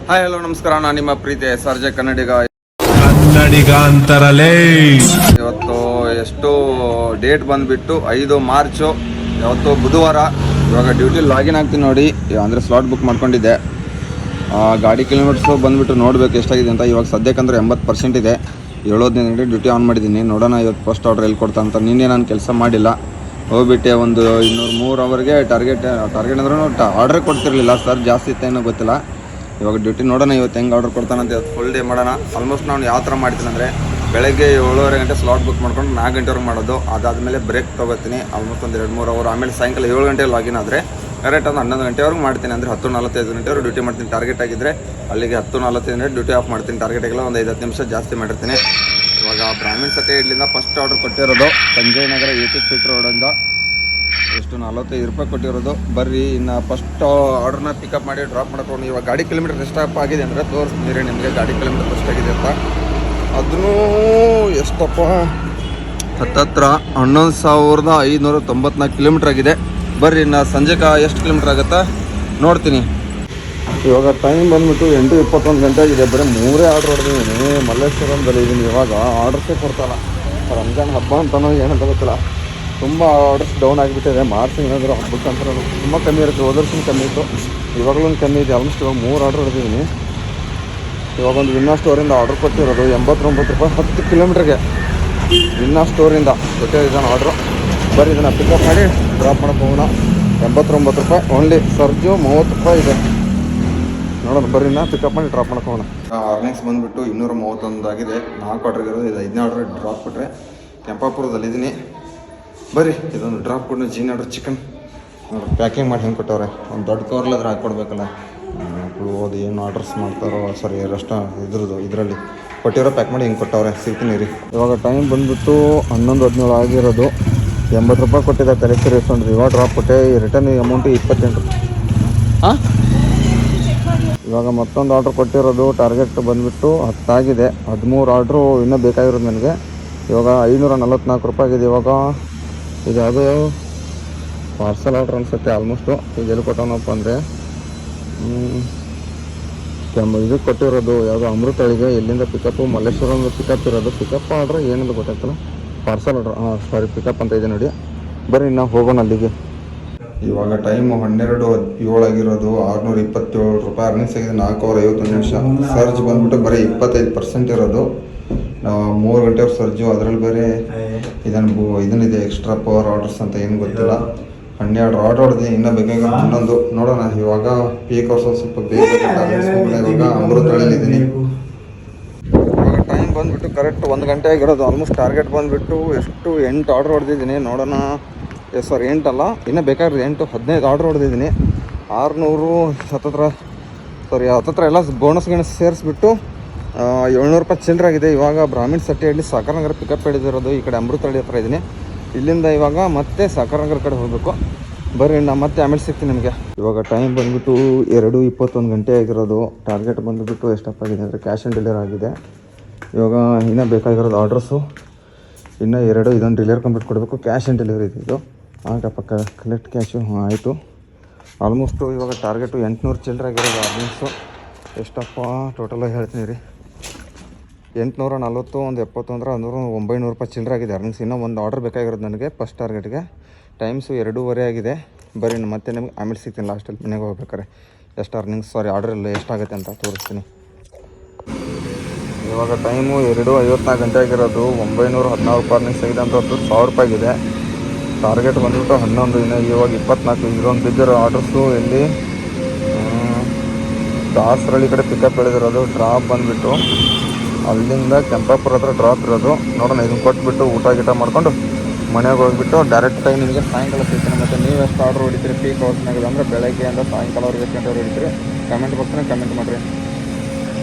Hi hello ನಮಸ್ಕಾರ, ನಾನು ನಿಮ್ಮ ಪ್ರೀತಿ ಸರ್ಜೆ ಕನ್ನಡಿಗ ಅಂತಾರಲೇ. ಇವತ್ತು ಎಷ್ಟು ಡೇಟ್ ಬಂದುಬಿಟ್ಟು 5 ಮಾರ್ಚು, ಇವತ್ತು ಬುಧವಾರ. ಇವಾಗ ಡ್ಯೂಟಿ ಲಾಗಿನ್ ಆಗ್ತೀನಿ ನೋಡಿ, ಅಂದರೆ ಸ್ಲಾಟ್ ಬುಕ್ ಮಾಡ್ಕೊಂಡಿದ್ದೆ. ಗಾಡಿ ಕಿಲೋಮೀಟರ್ಸು ಬಂದುಬಿಟ್ಟು ನೋಡಬೇಕು ಎಷ್ಟಾಗಿದೆ ಅಂತ. ಇವಾಗ ಸದ್ಯಕ್ಕಂದ್ರೆ 80% ಇದೆ. 7-15 ಗಂಟೆ ಡ್ಯೂಟಿ ಆನ್ ಮಾಡಿದ್ದೀನಿ. ನೋಡೋಣ ಇವತ್ತು ಫಸ್ಟ್ ಆರ್ಡ್ರ್ ಎಲ್ಲಿ ಕೊಡ್ತಾ ಅಂತ. ನಿನ್ನೆ ನಾನು ಕೆಲಸ ಮಾಡಿಲ್ಲ, ಹೋಗ್ಬಿಟ್ಟೆ ಒಂದು 203 ಅವರ್ಗೆ ಟಾರ್ಗೆಟ್ ಅಂದ್ರೂ ಆರ್ಡ್ರೇ ಕೊಡ್ತಿರಲಿಲ್ಲ ಸರ್, ಜಾಸ್ತಿ ಇತ್ತೇನೋ ಗೊತ್ತಿಲ್ಲ. ಇವಾಗ ಡ್ಯೂಟಿ ನೋಡೋಣ ಇವತ್ತು ಹೆಂಗೆ ಆರ್ಡ್ರ್ ಕೊಡ್ತಾನಂತ. ಇವತ್ತು ಫುಲ್ ಡೇ ಮಾಡೋಣ. ಆಲ್ಮೋಸ್ಟ್ ನಾನು ಯಾವ ಥರ ಮಾಡ್ತೀನಿ ಅಂದರೆ, ಬೆಳಗ್ಗೆ 7:30 ಗಂಟೆ ಸ್ಲಾಟ್ ಬುಕ್ ಮಾಡ್ಕೊಂಡು 4 ಗಂಟೆವರೆಗೆ ಮಾಡೋದು. ಅದಾದಮೇಲೆ ಬ್ರೇಕ್ ತೊಗೋತೀನಿ ಆಲ್ಮೋಸ್ಟ್ ಒಂದು 2-3 ಅವರ್. ಆಮೇಲೆ ಸಾಯಂಕಾಲ 7 ಗಂಟೆ ಲಾಗಿನ್ ಆದರೆ ಕರೆಕ್ಟ್ ಒಂದು 11 ಗಂಟೆವರೆಗೆ ಮಾಡ್ತೀನಿ. ಅಂದರೆ 10:45 ಗಂಟೆವರೆಗೆ ಡ್ಯೂಟಿ ಮಾಡ್ತೀನಿ. ಟಾರ್ಗೆಟ್ ಆಗಿದ್ದರೆ ಅಲ್ಲಿಗೆ 10:45 ಡ್ಯೂಟಿ ಆಫ್ ಮಾಡ್ತೀನಿ. ಟಾರ್ಗೆಟಿಗೆಲ್ಲ ಒಂದು 5-10 ನಿಮಿಷ ಜಾಸ್ತಿ ಮಾಡಿರ್ತೀನಿ. ಇವಾಗ ಬ್ರಾಹ್ಮಿಣ್ ಸಟ್ಟೆ ಇಡ್ಲಿಂದ ಫಸ್ಟ್ ಆರ್ಡರ್ ಕೊಟ್ಟಿರೋದು ಸಂಜಯ್ ನಗರ 80 ಫೀಟ್ ರೋಡಿಂದ. ಎಷ್ಟು 45 ರೂಪಾಯಿ ಕೊಟ್ಟಿರೋದು. ಬರ್ರಿ ಇನ್ನು ಫಸ್ಟ್ ಆರ್ಡ್ರನ್ನ ಪಿಕಪ್ ಮಾಡಿ ಡ್ರಾಪ್ ಮಾಡ್ಕೊಂಡು. ಇವಾಗ ಗಾಡಿ ಕಿಲೋಮೀಟರ್ ಎಷ್ಟಪ್ಪ ಆಗಿದೆ ಅಂದರೆ ತೋರಿಸ್ತೀರಿ ನಿಮಗೆ, ಗಾಡಿ ಕಿಲೋಮೀಟರ್ ಎಷ್ಟಾಗಿದೆ ಅಂತ. ಅದನ್ನೂ ಎಷ್ಟಪ್ಪ ಹತ್ತತ್ರ 11,594 ಕಿಲೋಮೀಟ್ರ್ ಆಗಿದೆ. ಬರ್ರಿ ಇನ್ನು ಸಂಜೆಗೆ ಎಷ್ಟು ಕಿಲೋಮೀಟ್ರ್ ಆಗುತ್ತಾ ನೋಡ್ತೀನಿ. ಇವಾಗ ಟೈಮ್ ಬಂದುಬಿಟ್ಟು 8:21 ಗಂಟೆ ಆಗಿದೆ. ಬರೀ 3 ಆರ್ಡ್ರ್ ಹೊಡೆದಿದ್ದೀನಿ. ಮಲ್ಲೇಶ್ವರಂದಲ್ಲಿ ಇದ್ದೀನಿ. ಇವಾಗ ಆರ್ಡರ್ಸೇ ಕೊಡ್ತಾಯಿಲ್ಲ. ರಂಜಾನ್ ಹಬ್ಬ ಅಂತನೋ ಏನಂತ ಗೊತ್ತಿಲ್ಲ, ತುಂಬ ಆರ್ಡರ್ಸ್ ಡೌನ್ ಆಗಿಬಿಟ್ಟಿದೆ. ಮಾರ್ಚ್ ಏನಾದರೂ ಹಬ್ಬಕ್ಕೆ ಅಂತ ತುಂಬ ಕಮ್ಮಿ ಇರುತ್ತೆ. ಹೋದ ವರ್ಷ ಕಮ್ಮಿ ಇತ್ತು, ಇವಾಗಲೂ ಕಮ್ಮಿ ಇದೆ. ಆಲ್ಮೋಸ್ಟ್ ಇವಾಗ 3 ಆರ್ಡರ್ ಹೊಡೆದಿದ್ದೀನಿ. ಇವಾಗ ಒಂದು ವಿನ್ನಾ ಸ್ಟೋರಿಂದ ಆರ್ಡರ್ ಕೊಟ್ಟಿರೋದು 89 ರೂಪಾಯಿ 10 ಕಿಲೋಮೀಟ್ರಿಗೆ. ವಿನ್ನಾ ಸ್ಟೋರಿಂದ ಕೊಟ್ಟಿದ್ದಾನೆ ಆರ್ಡ್ರು. ಬರೀ ಇದನ್ನು ಪಿಕಪ್ ಮಾಡಿ ಡ್ರಾಪ್ ಮಾಡೋಕೆ ಹೋಗೋಣ. 89 ರೂಪಾಯಿ ಓನ್ಲಿ. ಸರ್ಜು 30 ರೂಪಾಯಿ ಇದೆ. ನೋಡೋಣ ಬರ್ರಿ, ನಾ ಪಿಕಪ್ ಮಾಡಿ ಡ್ರಾಪ್ ಮಾಡೋಕೆ ಹೋಗೋಣ. ಅರ್ನಿಂಗ್ಸ್ ಬಂದುಬಿಟ್ಟು 231 ಆಗಿದೆ. 4 ಆರ್ಡ್ರ್ ಇರೋದು. ಇದು 5ನೇ ಆರ್ಡ್ರ್ ಡ್ರಾಪ್ ಕೊಟ್ಟರೆ. ಕೆಂಪಾಪುರದಲ್ಲಿದ್ದೀನಿ. ಬರ್ರಿ ಇದೊಂದು ಡ್ರಾಪ್ ಕೊಟ್ಟು ಜೀನ್ ಆರ್ಡ್ರ್ ಚಿಕನ್ ನೋಡಿ ಪ್ಯಾಕಿಂಗ್ ಮಾಡಿ ಹೆಂಗೆ ಕೊಟ್ಟವ್ರೆ. ಒಂದು ದೊಡ್ಡ ಕವರ್ಲಾದ್ರೆ ಹಾಕ್ಕೊಡ್ಬೇಕಲ್ಲ. ಓದಿ ಏನು ಆರ್ಡರ್ಸ್ ಮಾಡ್ತಾರೋ ಸಾರಿ ಇದ್ರದ್ದು ಇದರಲ್ಲಿ ಕೊಟ್ಟಿರೋ ಪ್ಯಾಕ್ ಮಾಡಿ ಹಿಂಗೆ ಕೊಟ್ಟವ್ರೆ. ಸಿಗ್ತೀನಿ ರೀ. ಇವಾಗ ಟೈಮ್ ಬಂದುಬಿಟ್ಟು 11:17 ಆಗಿರೋದು. 80 ರೂಪಾಯಿ ಕೊಟ್ಟಿದ್ದೆ ತಲೆ ಸೇರಿಸ್ಕೊಂಡ್ರಿ. ಇವಾಗ ಡ್ರಾಪ್ ಕೊಟ್ಟೆ. Return amount 28. ಹಾಂ, ಇವಾಗ ಮತ್ತೊಂದು ಆರ್ಡ್ರ್ ಕೊಟ್ಟಿರೋದು. ಟಾರ್ಗೆಟ್ ಬಂದುಬಿಟ್ಟು 10 ಆಗಿದೆ. 13 ಆರ್ಡ್ರು ಇನ್ನೂ ಬೇಕಾಗಿರೋದು ನನಗೆ. ಇವಾಗ 544 ರೂಪಾಯಿ ಆಗಿದೆ. ಇವಾಗ ಇದು ಯಾವುದೋ ಪಾರ್ಸಲ್ ಆರ್ಡ್ರ್ ಅನಿಸುತ್ತೆ ಆಲ್ಮೋಸ್ಟು. ಈಗ ಎಲ್ಲಿ ಕೊಟ್ಟವನಪ್ಪ ಅಂದರೆ ಇದಕ್ಕೆ ಕೊಟ್ಟಿರೋದು ಯಾವುದೋ ಅಮೃತಳಿಗೆ. ಎಲ್ಲಿಂದ ಪಿಕಪ್ಪು ಮಲ್ಲೇಶ್ವರಂದು ಪಿಕಪ್ ಇರೋದು. ಪಿಕಪ್ ಆರ್ಡ್ರ್ ಏನಿಲ್ಲ ಗೊತ್ತಾಗ್ತಲ್ಲ. ಪಾರ್ಸಲ್ ಆರ್ಡ್ರ್ ಸಾರಿ ಪಿಕಪ್ ಅಂತ ಇದೆ ನೋಡಿ. ಬರ್ರಿ ನಾವು ಹೋಗೋಣ ಅಲ್ಲಿಗೆ. ಇವಾಗ ಟೈಮು 12:07 ಆಗಿರೋದು. 627 ರೂಪಾಯಿ ಅರ್ನಿಂಗ್ಸ್ ಆಗಿದೆ. 4:51 ನಿಮಿಷ. ಸರ್ಜ್ ಬಂದುಬಿಟ್ಟು ಬರೀ 25% ಇರೋದು. 3 ಗಂಟೆವ್ರ ಸರ್ಜು. ಅದರಲ್ಲಿ ಬೇರೆ ಇದನ್ನಿದೆ ಎಕ್ಸ್ಟ್ರಾ ಪವರ್ ಆರ್ಡರ್ಸ್ ಅಂತ ಏನು ಗೊತ್ತಿಲ್ಲ. 12 ಆರ್ಡರ್ ಹೊಡೆದು ಇನ್ನೂ ಬೇಕಾಗಿರೋ 11. ನೋಡೋಣ. ಇವಾಗ ಪೀಕ್ ಅವರ್ಸ್ ಸ್ವಲ್ಪ ಬೇಗ ಇವಾಗ ಅಮೃತಹಳ್ಳಿಲಿದ್ದೀನಿ. ಇವಾಗ ಟೈಮ್ ಬಂದುಬಿಟ್ಟು ಕರೆಕ್ಟ್ 1 ಗಂಟೆ ಆಗಿರೋದು. ಆಲ್ಮೋಸ್ಟ್ ಟಾರ್ಗೆಟ್ ಬಂದುಬಿಟ್ಟು ಎಷ್ಟು 8 ಆರ್ಡರ್ ಹೊಡೆದಿದ್ದೀನಿ. ನೋಡೋಣ. ಸಾರಿ 8 ಅಲ್ಲ, ಇನ್ನೂ ಬೇಕಾಗಿರೋದು 15 ಆರ್ಡರ್ ಹೊಡೆದಿದ್ದೀನಿ. 600 ಹತ್ತತ್ರ ಎಲ್ಲ ಬೋನಸ್ ಸೇರಿಸ್ಬಿಟ್ಟು 700 ರೂಪಾಯಿ ಚಿಲ್ಲರಾಗಿದೆ. ಇವಾಗ ಬ್ರಾಹ್ಮಿಣ್ ಸಟ್ಟೆ ಹಳ್ಳಿ ಸಾಕರ್ನಗರ ಪಿಕಪ್ ಹಿಡಿದಿರೋದು. ಈ ಕಡೆ ಅಮೃತಹಳ್ಳಿ ಹತ್ರ ಇದ್ದೀನಿ. ಇಲ್ಲಿಂದ ಇವಾಗ ಮತ್ತೆ ಸಾಕರ್ನಗರ ಕಡೆ ಹೋಗಬೇಕು. ಬರ್ರಿ ನಾನು ಮತ್ತೆ ಆಮೇಲೆ ಸಿಗ್ತೀನಿ ನಿಮಗೆ. ಇವಾಗ ಟೈಮ್ ಬಂದುಬಿಟ್ಟು 2:21 ಗಂಟೆ ಆಗಿರೋದು. ಟಾರ್ಗೆಟ್ ಬಂದುಬಿಟ್ಟು ಎಷ್ಟಪ್ಪ ಆಗಿದೆ ಅಂದರೆ ಕ್ಯಾಶ್ ಆನ್ ಡೆಲಿವರಿ ಆಗಿದೆ. ಇವಾಗ ಇನ್ನೂ ಬೇಕಾಗಿರೋದು ಆರ್ಡ್ರಸ್ಸು ಇನ್ನೂ 2. ಇದೊಂದು ಡಿಲಿವರಿ ಕಂಪ್ಲೀಟ್ ಕೊಡಬೇಕು. ಕ್ಯಾಶ್ ಆನ್ ಡೆಲಿವರಿ ಇದು ಆಗಪ್ಪ. ಕಲೆಕ್ಟ್ ಕ್ಯಾಶು ಆಯಿತು. ಆಲ್ಮೋಸ್ಟು ಇವಾಗ ಟಾರ್ಗೆಟು 800 ಚಿಲ್ಲರಾಗಿರೋದು. ಅರ್ನಿಂಗ್ಸು ಎಷ್ಟಪ್ಪ ಟೋಟಲಾಗಿ ಹೇಳ್ತೀನಿ ರೀ. 840 ಒಂದು 70 ಅಂದ್ರೆ 900 ರೂಪಾಯಿ ಚಿಲ್ಲರಾಗಿದೆ ಅರ್ನಿಂಗ್ಸ್. ಇನ್ನೂ ಒಂದು ಆರ್ಡರ್ ಬೇಕಾಗಿರೋದು ನನಗೆ ಫಸ್ಟ್ ಟಾರ್ಗೆಟ್ಗೆ. ಟೈಮ್ಸು 2:15 ಆಗಿದೆ. ಬರೀ ಮತ್ತೆ ನಿಮ್ಗೆ ಆಮೇಲೆ ಸಿಗ್ತೀನಿ ಲಾಸ್ಟಲ್ಲಿ ಮನೆಗೆ ಹೋಗ್ಬೇಕಾರೆ ಎಷ್ಟು ಅರ್ನಿಂಗ್ಸ್ ಆರ್ಡ್ರಲ್ಲಿ ಎಷ್ಟಾಗುತ್ತೆ ಅಂತ ತೋರಿಸ್ತೀನಿ. ಇವಾಗ ಟೈಮು 2:54 ಗಂಟೆ ಆಗಿರೋದು. 914 ರೂಪಾಯಿ ಅರ್ನಿಂಗ್ಸ್ ಆಗಿದೆ. ಅಂತ 1000 ರೂಪಾಯಿ ಆಗಿದೆ. ಟಾರ್ಗೆಟ್ ಬಂದುಬಿಟ್ಟು 11. ಇನ್ನು ಇವಾಗ 24. ಇದೊಂದು ಬಿದ್ದಿರೋ ಆರ್ಡರ್ಸು ಎಲ್ಲಿ ದಾಸರಳ್ಳಿ ಕಡೆ ಪಿಕಪ್ ಹೇಳಿದಿರೋದು. ಡ್ರಾಪ್ ಬಂದುಬಿಟ್ಟು ಅಲ್ಲಿಂದ ಕೆಂಪಾಪುರ ಹತ್ರ ಡ್ರಾಪ್ ಇರೋದು. ನೋಡೋಣ. ಇದನ್ನು ಕೊಟ್ಬಿಟ್ಟು ಊಟ ಗೀಟ ಮಾಡ್ಕೊಂಡು ಮನೆಗೆ ಹೋಗಿಬಿಟ್ಟು ಡೈರೆಕ್ಟ್ ಟೈಮ್ ನಿಮಗೆ ಸಾಯಂಕಾಲ ಸಿಗ್ತೀನಿ. ಮತ್ತು ನೀವು ಎಷ್ಟು ಆರ್ಡ್ರ್ ಹೊಡಿತೀರಿ ಪೀಕ್ ಅವರ್ಸ್ನಾಗ ಅಂದರೆ ಬೆಳಗ್ಗೆಯಿಂದ ಸಾಯಂಕಾಲವರೆಗೆ ಎಷ್ಟು ಗಂಟೆವರೆಗೆ ಹೊಡಿತೀರಿ ಕಮೆಂಟ್ ಬಾಕ್ಸ್ನಾಗ ಕಮೆಂಟ್ ಮಾಡಿರಿ.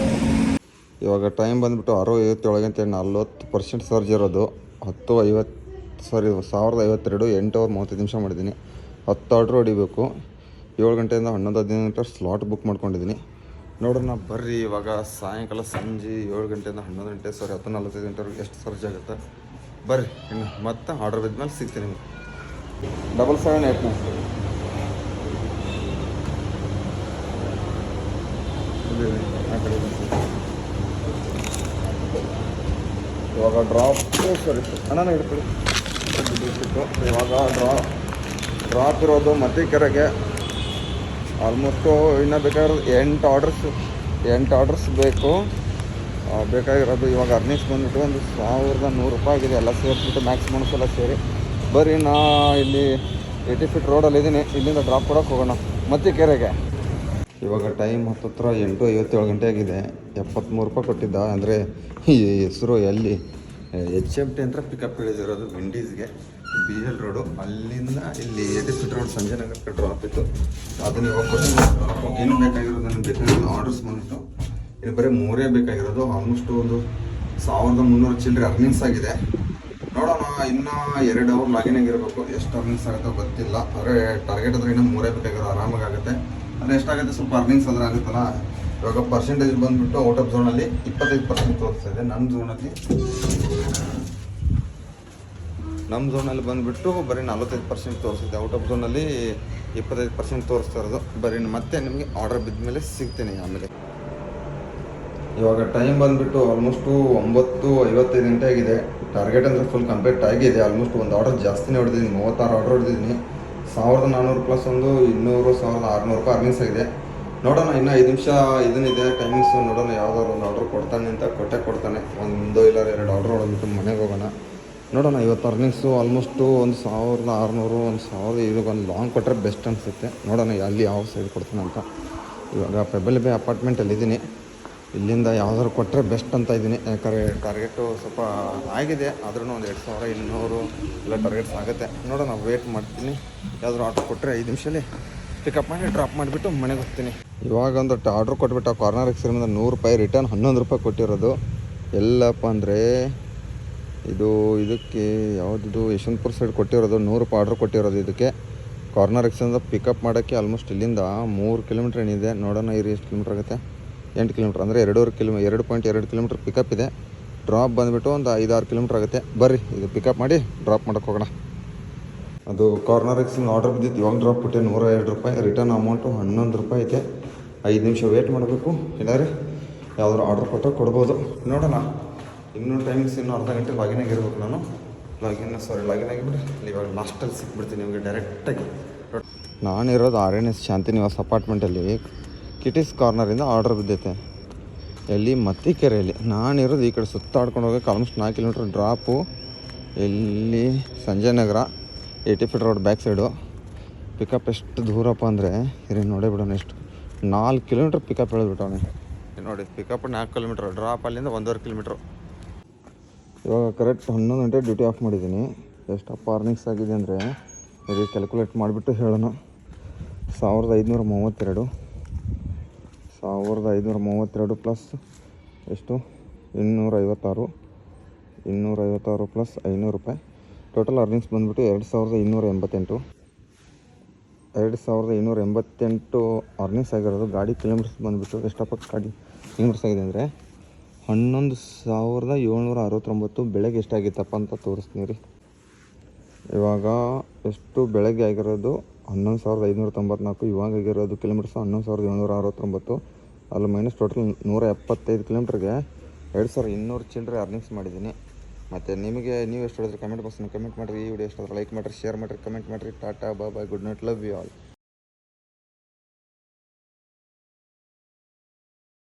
ಇವಾಗ ಟೈಮ್ ಬಂದುಬಿಟ್ಟು 6:57 40% ಸರ್ಜ್ ಇರೋದು. 10:52 8:35 ನಿಮಿಷ ಮಾಡಿದ್ದೀನಿ. 10 ಆರ್ಡ್ರ್ ಹೊಡಿಬೇಕು. 7 ಗಂಟೆಯಿಂದ 11-15 ಗಂಟೆ ಸ್ಲಾಟ್ ಬುಕ್ ಮಾಡ್ಕೊಂಡಿದ್ದೀನಿ. ನೋಡೋಣ ಬರ್ರಿ. ಇವಾಗ ಸಾಯಂಕಾಲ ಸಂಜೆ 7 ಗಂಟೆಯಿಂದ 11 ಗಂಟೆ 10:45 ಗಂಟೆವರೆಗೆ ಎಷ್ಟು ಸರ್ಜ್ ಆಗುತ್ತೆ ಬರ್ರಿ. ಇನ್ನು ಮತ್ತೆ ಆರ್ಡರ್ ಬಿದ್ಮೇಲೆ ಸಿಗ್ತೀನಿ ನಿಮಗೆ. 7789 ಆ ಕಡೆ ಬಂದು ಇವಾಗ ಡ್ರಾಪು ಸರಿ ಅಣ್ಣ ಇಡ್ಕೊಳ್ಳಿ. ಇವಾಗ ಡ್ರಾಪ್ ಇರೋದು ಮತ್ತಿಕೆರೆಗೆ ಆಲ್ಮೋಸ್ಟು ಇನ್ನೂ ಬೇಕಾಗಿರೋದು 8 ಆರ್ಡರ್ಸ್ ಬೇಕು. ಬೇಕಾಗಿರೋದು ಇವಾಗ ಅರ್ನಿಂಗ್ಸ್ ಬಂದುಬಿಟ್ಟು ಒಂದು 1100 ರೂಪಾಯಿ ಆಗಿದೆ, ಎಲ್ಲ ಸೇರಿಸ್ಬಿಟ್ಟು ಮ್ಯಾಕ್ಸಿಮಮ್ಸ್ ಎಲ್ಲ ಸೇರಿ. ಬರೀ ನಾ ಇಲ್ಲಿ 80 ಫೀಟ್ ರೋಡಲ್ಲಿ ಇದ್ದೀನಿ, ಇಲ್ಲಿಂದ ಡ್ರಾಪ್ ಕೊಡೋಕೆ ಹೋಗೋಣ ಮತ್ತಿಕೆರೆಗೆ. ಇವಾಗ ಟೈಮ್ ಹತ್ತತ್ರ 8:57 ಗಂಟೆ ಆಗಿದೆ. 73 ರೂಪಾಯಿ ಕೊಟ್ಟಿದ್ದ. ಅಂದರೆ ಈ ಹೆಸರು ಎಲ್ಲಿ HMT ಅಂತ ಪಿಕಪ್ ಹೇಳಿದಿರೋದು ವಿಂಡೀಸ್ಗೆ, BL ರೋಡು. ಅಲ್ಲಿಂದ ಇಲ್ಲಿ 80 ಫೀಟ್ ರೋಡ್ ಸಂಜಯನಗರಕ್ಕೆ ಡ್ರಾಪ್ ಇತ್ತು. ಅದನ್ನು ಇವಾಗ ಕೊಟ್ಟು ಏನು ಬೇಕಾಗಿರೋದು ನನಗೆ ಬೇಕಾಗಿರೋದು ಆರ್ಡರ್ಸ್ ಬಂದ್ಬಿಟ್ಟು ಇಲ್ಲಿ ಬರೀ 3 ಬೇಕಾಗಿರೋದು. ಆಲ್ಮೋಸ್ಟ್ ಒಂದು 1300 ಚಿಲ್ಲರೆ ಅರ್ನಿಂಗ್ಸ್ ಆಗಿದೆ. ನೋಡೋಣ, ಇನ್ನೂ 2 ಅವರ್ ಲಾಗಿನ್ ಆಗಿರಬೇಕು. ಎಷ್ಟು ಅರ್ನಿಂಗ್ಸ್ ಆಗುತ್ತೋ ಗೊತ್ತಿಲ್ಲ. ಆದರೆ ಟಾರ್ಗೆಟ್ ಆದರೆ ಇನ್ನೂ 3 ಬೇಕಾಗಿರೋ ಆರಾಮಾಗಿ ಆಗುತ್ತೆ. ಅಂದರೆ ಎಷ್ಟಾಗುತ್ತೆ ಸ್ವಲ್ಪ ಅರ್ನಿಂಗ್ಸ್ ಆದರೆ ಆಗುತ್ತಲ್ಲ. ಇವಾಗ ಪರ್ಸೆಂಟೇಜ್ ಬಂದುಬಿಟ್ಟು ಔಟ್ ಆಫ್ ಝೋನಲ್ಲಿ 25% ತೋರಿಸ್ತಾ ಇದೆ. ನಮ್ಮ ಝೋನಲ್ಲಿ ಬಂದುಬಿಟ್ಟು ಬರೀ 45% ತೋರಿಸಿದೆ. ಔಟ್ ಆಫ್ ಝೋನಲ್ಲಿ 25% ತೋರಿಸ್ತಾ ಇರೋದು. ಬರೀ ಮತ್ತೆ ನಿಮಗೆ ಆರ್ಡರ್ ಬಿದ್ದ ಮೇಲೆ ಸಿಗ್ತೀನಿ ಆಮೇಲೆ. ಇವಾಗ ಟೈಮ್ ಬಂದುಬಿಟ್ಟು ಆಲ್ಮೋಸ್ಟು 9:55 ಗಂಟೆ ಆಗಿದೆ. ಟಾರ್ಗೆಟ್ ಅಂದರೆ ಫುಲ್ ಕಂಪ್ಲೀಟ್ ಆಗಿದೆ. ಆಲ್ಮೋಸ್ಟ್ ಒಂದು ಆರ್ಡರ್ ಜಾಸ್ತಿನೇ ಹೊಡೆದಿದ್ದೀನಿ, 36 ಆರ್ಡರ್ ಹೊಡೆದಿದ್ದೀನಿ. 1400 ಪ್ಲಸ್ ಒಂದು 1600 ರೂಪಾಯಿ ಅರ್ನಿಂಗ್ಸ್ ಆಗಿದೆ. ನೋಡೋಣ, ಇನ್ನೂ 5 ನಿಮಿಷ ಇದನ್ನಿದೆ ಟೈಮಿಂಗ್ಸು. ನೋಡೋಣ ಯಾವುದಾದ್ರು ಒಂದು ಆರ್ಡರ್ ಕೊಡ್ತಾನೆ ಅಂತ. ಕೊಡ್ತಾನೆ. 1 ಇಲ್ಲ 2 ಆರ್ಡರ್ ಹೊಡೆದ್ಬಿಟ್ಟು ಮನೆಗೆ ಹೋಗೋಣ. ನೋಡೋಣ, ಇವತ್ತು ಅರ್ನಿಂಗ್ಸು ಆಲ್ಮೋಸ್ಟು ಒಂದು 1600, 1500 ಒಂದು ಲಾಂಗ್ ಕೊಟ್ಟರೆ ಬೆಸ್ಟ್ ಅನಿಸುತ್ತೆ. ನೋಡೋಣ ಅಲ್ಲಿ ಯಾವ ಸೈಡ್ ಕೊಡ್ತಾನೆ ಅಂತ. ಇವಾಗ ಪೆಬಲ್ ಬೇ ಅಪಾರ್ಟ್ಮೆಂಟಲ್ಲಿದ್ದೀನಿ. ಇಲ್ಲಿಂದ ಯಾವ್ದಾದ್ರು ಕೊಟ್ಟರೆ ಬೆಸ್ಟ್ ಅಂತ ಇದ್ದೀನಿ. ಯಾಕಂದರೆ ಟಾರ್ಗೆಟು ಸ್ವಲ್ಪ ಆಗಿದೆ, ಆದ್ರೂ ಒಂದು 2200 ಎಲ್ಲ ಟಾರ್ಗೆಟ್ಸ್ ಆಗುತ್ತೆ. ನೋಡೋಣ, ವೇಟ್ ಮಾಡ್ತೀನಿ. ಯಾವ್ದಾದ್ರು ಆರ್ಡ್ರ್ ಕೊಟ್ಟರೆ 5 ನಿಮಿಷದಲ್ಲಿ ಪಿಕಪ್ ಮಾಡಿ ಡ್ರಾಪ್ ಮಾಡಿಬಿಟ್ಟು ಮನೆಗೆ ಹೋಗ್ತೀನಿ. ಇವಾಗ ಒಂದು ಆರ್ಡ್ರ್ ಕೊಟ್ಬಿಟ್ಟು ಆ ಕಾರ್ನರ್ ಎಕ್ಸ್ರಿಂದ 100 ರೂಪಾಯಿ ರಿಟರ್ನ್ 11 ರೂಪಾಯಿ ಕೊಟ್ಟಿರೋದು. ಎಲ್ಲಪ್ಪ ಅಂದರೆ ಇದಕ್ಕೆ ಯಾವುದಿದು ಯಶವಂತಪುರ ಸೈಡ್ ಕೊಟ್ಟಿರೋದು. 100 ರೂಪಾಯಿ ಆರ್ಡ್ರ್ ಕೊಟ್ಟಿರೋದು ಇದಕ್ಕೆ. ಕಾರ್ನರ್ ಎಕ್ಸ್ರಿಂದ ಪಿಕಪ್ ಮಾಡೋಕ್ಕೆ ಆಲ್ಮೋಸ್ಟ್ ಇಲ್ಲಿಂದ 3 ಕಿಲೋಮೀಟ್ರ್ ಏನಿದೆ. ನೋಡೋಣ ಎಷ್ಟು ಕಿಲೋಮೀಟ್ರ್ ಆಗುತ್ತೆ. 8 ಕಿಲೋಮೀಟ್ರ್ ಅಂದರೆ 2.2 ಕಿಲೋಮೀಟ್ರ್ ಪಿಕಪ್ ಇದೆ. ಡ್ರಾಪ್ ಬಂದುಬಿಟ್ಟು ಒಂದು 5-6 ಕಿಲೋಮೀಟ್ರ್ ಆಗುತ್ತೆ. ಬರ್ರಿ ಇದು ಪಿಕಪ್ ಮಾಡಿ ಡ್ರಾಪ್ ಮಾಡೋಕ್ಕೆ ಹೋಗೋಣ. ಅದು ಕಾರ್ನರ್ ಎಕ್ಸಿಂದ ಆರ್ಡರ್ ಬಿದ್ದಿತ್ತು, ಇವಾಗ ಡ್ರಾಪ್ ಕೊಟ್ಟೆ 102 ರೂಪಾಯಿ. ರಿಟರ್ನ್ ಅಮೌಂಟು 11 ರೂಪಾಯಿ ಐತೆ. 5 ನಿಮಿಷ ವೇಟ್ ಮಾಡಬೇಕು. ಇಲ್ಲಾರೆ ಯಾವ್ದಾದ್ರು ಆರ್ಡ್ರ್ ಕೊಟ್ಟರೆ ಕೊಡ್ಬೋದು. ನೋಡೋಣ, ಇನ್ನೂ ಟೈಮಿಂಗ್ಸ್ ಇನ್ನೂ ಅರ್ಧ ಗಂಟೆ ಲಾಗಿನ್ ಆಗಿರ್ಬೇಕು ನಾನು. ಲಾಗಿನ್ ಆಗಿಬಿಟ್ಟು ಇವಾಗ ಲಾಸ್ಟಲ್ಲಿ ಸಿಕ್ಬಿಡ್ತೀನಿ ನಿಮಗೆ ಡೈರೆಕ್ಟಾಗಿ. ನಾನಿರೋದು RNS ಶಾಂತಿನಿವಾಸ್ ಅಪಾರ್ಟ್ಮೆಂಟಲ್ಲಿ ಕಿಟೀಸ್ ಕಾರ್ನರಿಂದ ಆರ್ಡರ್ ಬಿದ್ದೈತೆ. ಎಲ್ಲಿ ಮತ್ತಿಕೆರೆಯಲ್ಲಿ. ನಾನಿರೋದು ಈ ಕಡೆ ಸುತ್ತಾಡ್ಕೊಂಡು ಹೋಗೋಕ್ಕೆ ಆಲ್ಮೋಸ್ಟ್ 4 ಕಿಲೋಮೀಟ್ರ್ ಡ್ರಾಪು. ಎಲ್ಲಿ Sanjaynagar 80 feet road back side. Pickup ಎಷ್ಟು ದೂರಪ್ಪ ಅಂದರೆ ಇಲ್ಲಿ ನೋಡೇ ಬಿಡೋಣ. ಎಷ್ಟು 4 ಕಿಲೋಮೀಟ್ರ್ ಪಿಕಪ್ ಹೇಳಿಬಿಟ್ಟವನೆ ನೋಡಿ. ಪಿಕಪ್ 4 ಕಿಲೋಮೀಟ್ರ್, ಡ್ರಾಪ್ ಅಲ್ಲಿಂದ 1.5 ಕಿಲೋಮೀಟ್ರು. ಇವಾಗ ಕರೆಕ್ಟ್ 11 ಗಂಟೆ ಡ್ಯೂಟಿ ಆಫ್ ಮಾಡಿದ್ದೀನಿ. ಎಷ್ಟಪ್ಪ ಅರ್ನಿಂಗ್ಸ್ ಆಗಿದೆ ಅಂದರೆ ಇದು ಕ್ಯಾಲ್ಕುಲೇಟ್ ಮಾಡಿಬಿಟ್ಟು ಹೇಳೋಣ. 1532 ಪ್ಲಸ್ ಎಷ್ಟು 256 ಪ್ಲಸ್ 500 ರೂಪಾಯಿ. ಟೋಟಲ್ ಅರ್ನಿಂಗ್ಸ್ ಬಂದುಬಿಟ್ಟು 2288 ಅರ್ನಿಂಗ್ಸ್ ಆಗಿರೋದು. ಗಾಡಿ ಕಿಲೋಮೀಟರ್ಸ್ ಬಂದುಬಿಟ್ಟು ಎಷ್ಟಪ್ಪ ಗಾಡಿ ಕಿಲೋಮೀಟರ್ಸ್ ಆಗಿದೆ ಅಂದರೆ 11769. ಬೆಳಗ್ಗೆ ಎಷ್ಟಾಗಿತ್ತಪ್ಪ ಅಂತ ತೋರಿಸ್ತೀನಿ ರೀ. ಇವಾಗ ಎಷ್ಟು ಬೆಳಗ್ಗೆ ಆಗಿರೋದು 11594. ಇವಾಗ ಆಗಿರೋದು ಕಿಲೋಮೀಟರ್ಸ್ 11769. ಅಲ್ಲಿ ಮೈನಸ್ ಟೋಟಲ್ 175 ಕಿಲೋಮೀಟ್ರಿಗೆ 2200 ಚಿಲ್ಲರೆ ಅರ್ನಿಂಗ್ಸ್ ಮಾಡಿದ್ದೀನಿ. ಮತ್ತು ನೀವು ಎಷ್ಟು ಹೇಳಿದ್ರೆ ಕಮೆಂಟ್ ಬಾಕ್ಸ್ನ ಕಮೆಂಟ್ ಮಾಡಿರಿ. ಈ ವಿಡಿಯೋ ಎಷ್ಟಾದ್ರೆ ಲೈಕ್ ಮಾಡಿರಿ, ಶೇರ್ ಮಾಡಿರಿ, ಕಮೆಂಟ್ ಮಾಡಿರಿ. Tata bye, good night, love you all.